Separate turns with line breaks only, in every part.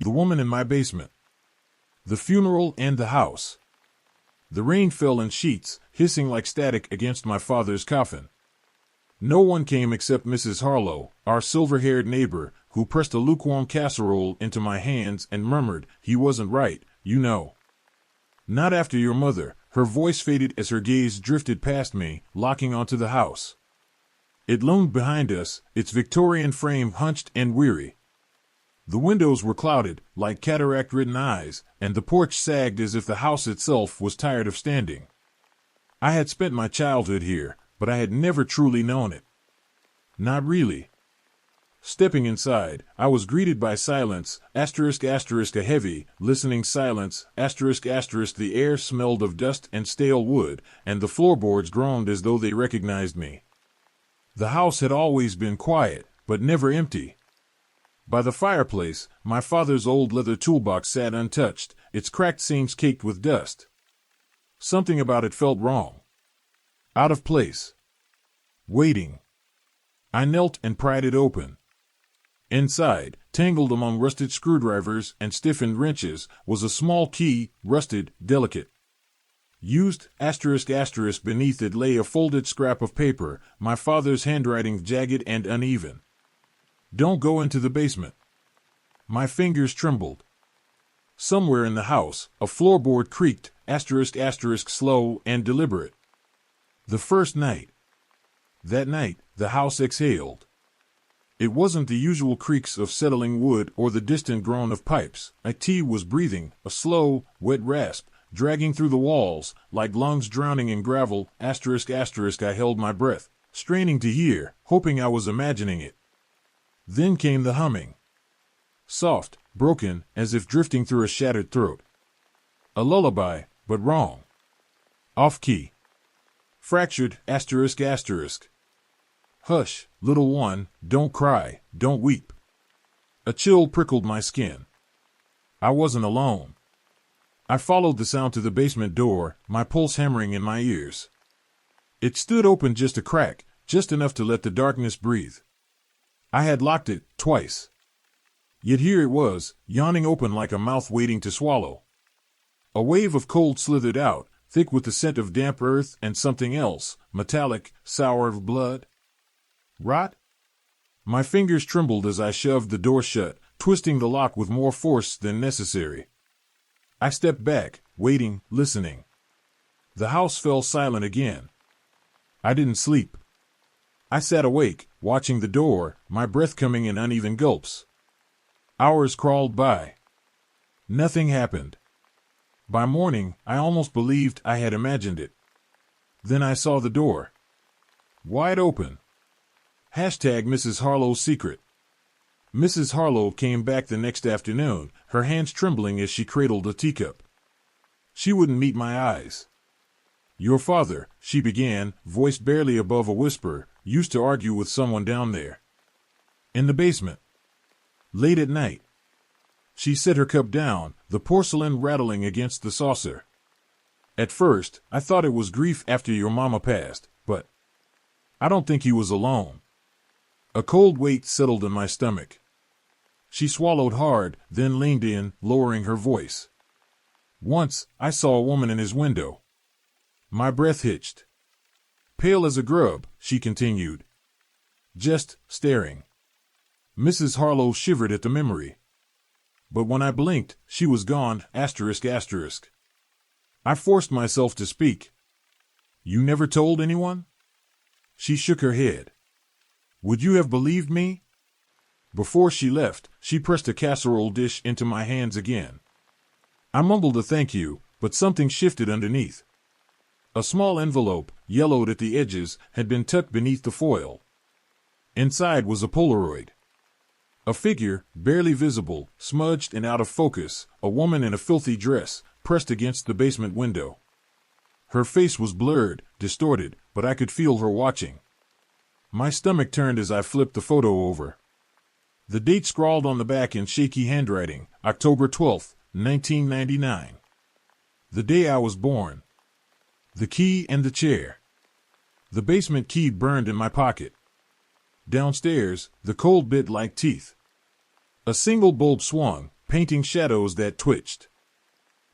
The woman in my basement. The funeral and the house. The rain fell in sheets, hissing like static against my father's coffin. No one came except Mrs. Harlow, our silver-haired neighbor, who pressed a lukewarm casserole into my hands and murmured, "He wasn't right, you know." "Not after your mother." Her voice faded as her gaze drifted past me, locking onto the house. It loomed behind us, its Victorian frame hunched and weary. The windows were clouded, like cataract-ridden eyes, and the porch sagged as if the house itself was tired of standing. I had spent my childhood here, but I had never truly known it. Not really. Stepping inside, I was greeted by silence, ***, a heavy, listening silence, ***, the air smelled of dust and stale wood, and the floorboards groaned as though they recognized me. The house had always been quiet, but never empty. By the fireplace, my father's old leather toolbox sat untouched, its cracked seams caked with dust. Something about it felt wrong. Out of place. Waiting. I knelt and pried it open. Inside, tangled among rusted screwdrivers and stiffened wrenches, was a small key, rusted, delicate. Used, ***, beneath it lay a folded scrap of paper, my father's handwriting jagged and uneven. "Don't go into the basement." My fingers trembled. Somewhere in the house, a floorboard creaked, ***, slow and deliberate. The first night. That night, the house exhaled. It wasn't the usual creaks of settling wood or the distant groan of pipes. It was breathing, a slow, wet rasp, dragging through the walls, like lungs drowning in gravel, ***. I held my breath, straining to hear, hoping I was imagining it. Then came the humming. Soft, broken, as if drifting through a shattered throat. A lullaby, but wrong. Off-key. Fractured, ***. "Hush, little one, don't cry, don't weep." A chill prickled my skin. I wasn't alone. I followed the sound to the basement door, my pulse hammering in my ears. It stood open just a crack, just enough to let the darkness breathe. I had locked it, twice. Yet here it was, yawning open like a mouth waiting to swallow. A wave of cold slithered out, thick with the scent of damp earth and something else, metallic, sour of blood. Rot? My fingers trembled as I shoved the door shut, twisting the lock with more force than necessary. I stepped back, waiting, listening. The house fell silent again. I didn't sleep. I sat awake, watching the door, my breath coming in uneven gulps. Hours crawled by. Nothing happened. By morning, I almost believed I had imagined it. Then I saw the door. Wide open. #Mrs. Harlow's secret. Mrs. Harlow came back the next afternoon, her hands trembling as she cradled a teacup. She wouldn't meet my eyes. "Your father," she began, voice barely above a whisper, "used to argue with someone down there. In the basement. Late at night." She set her cup down, the porcelain rattling against the saucer. "At first, I thought it was grief after your mama passed, but I don't think he was alone." A cold weight settled in my stomach. She swallowed hard, then leaned in, lowering her voice. "Once, I saw a woman in his window." My breath hitched. "Pale as a grub," she continued. "Just staring." Mrs. Harlow shivered at the memory. But when I blinked, she was gone, ***. I forced myself to speak. "You never told anyone?" She shook her head. "Would you have believed me?" Before she left, she pressed a casserole dish into my hands again. I mumbled a thank you, but something shifted underneath. A small envelope, yellowed at the edges, had been tucked beneath the foil. Inside was a Polaroid. A figure, barely visible, smudged and out of focus, a woman in a filthy dress, pressed against the basement window. Her face was blurred, distorted, but I could feel her watching. My stomach turned as I flipped the photo over. The date scrawled on the back in shaky handwriting, October 12, 1999. The day I was born. The key and the chair. The basement key burned in my pocket. Downstairs, the cold bit like teeth. A single bulb swung, painting shadows that twitched.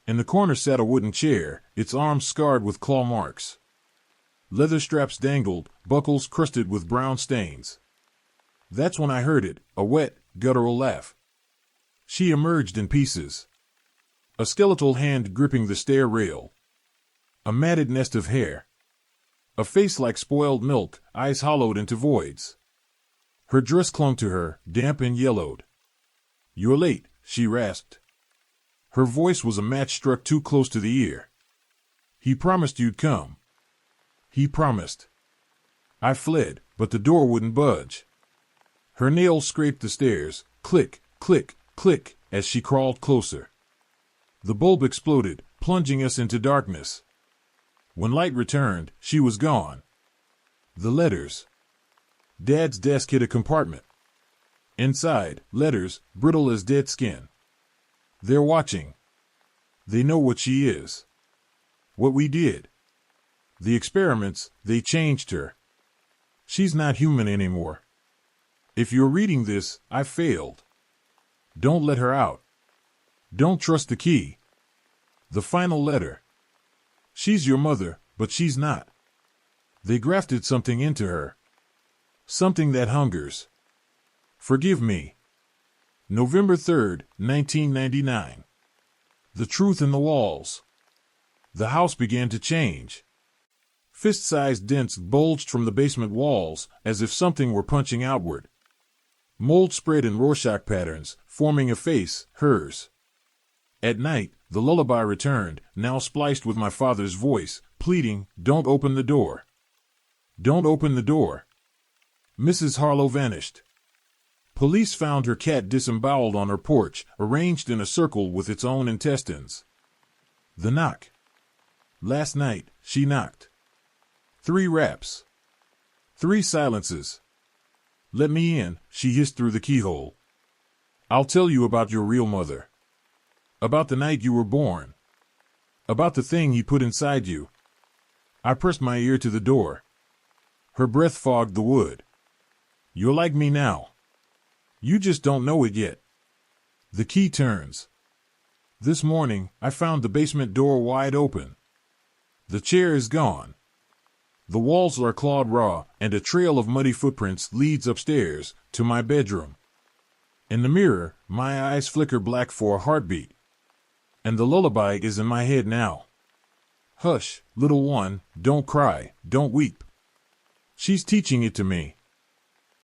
In the corner sat a wooden chair, its arms scarred with claw marks. Leather straps dangled, buckles crusted with brown stains. That's when I heard it, a wet, guttural laugh. She emerged in pieces. A skeletal hand gripping the stair rail. A matted nest of hair. A face like spoiled milk, eyes hollowed into voids. Her dress clung to her, damp and yellowed. "You're late," she rasped. Her voice was a match struck too close to the ear. "He promised you'd come." He promised. I fled, but the door wouldn't budge. Her nails scraped the stairs, click, click, click, as she crawled closer. The bulb exploded, plunging us into darkness. When light returned, she was gone. The letters. Dad's desk hid a compartment. Inside, letters, brittle as dead skin. They're watching. They know what she is. What we did. The experiments, they changed her. She's not human anymore. If you're reading this, I failed. Don't let her out. Don't trust the key. The final letter. She's your mother, but she's not. They grafted something into her. Something that hungers. Forgive me. November 3rd, 1999. The truth in the walls. The house began to change. Fist-sized dents bulged from the basement walls, as if something were punching outward. Mold spread in Rorschach patterns, forming a face, hers. At night, the lullaby returned, now spliced with my father's voice, pleading, "Don't open the door. Don't open the door." Mrs. Harlow vanished. Police found her cat disemboweled on her porch, arranged in a circle with its own intestines. The knock. Last night, she knocked. 3 raps. 3 silences. "Let me in," she hissed through the keyhole. "I'll tell you about your real mother. About the night you were born. About the thing he put inside you." I pressed my ear to the door. Her breath fogged the wood. "You're like me now. You just don't know it yet." The key turns. This morning, I found the basement door wide open. The chair is gone. The walls are clawed raw, and a trail of muddy footprints leads upstairs, to my bedroom. In the mirror, my eyes flicker black for a heartbeat. And the lullaby is in my head now. "Hush, little one, don't cry, don't weep." She's teaching it to me.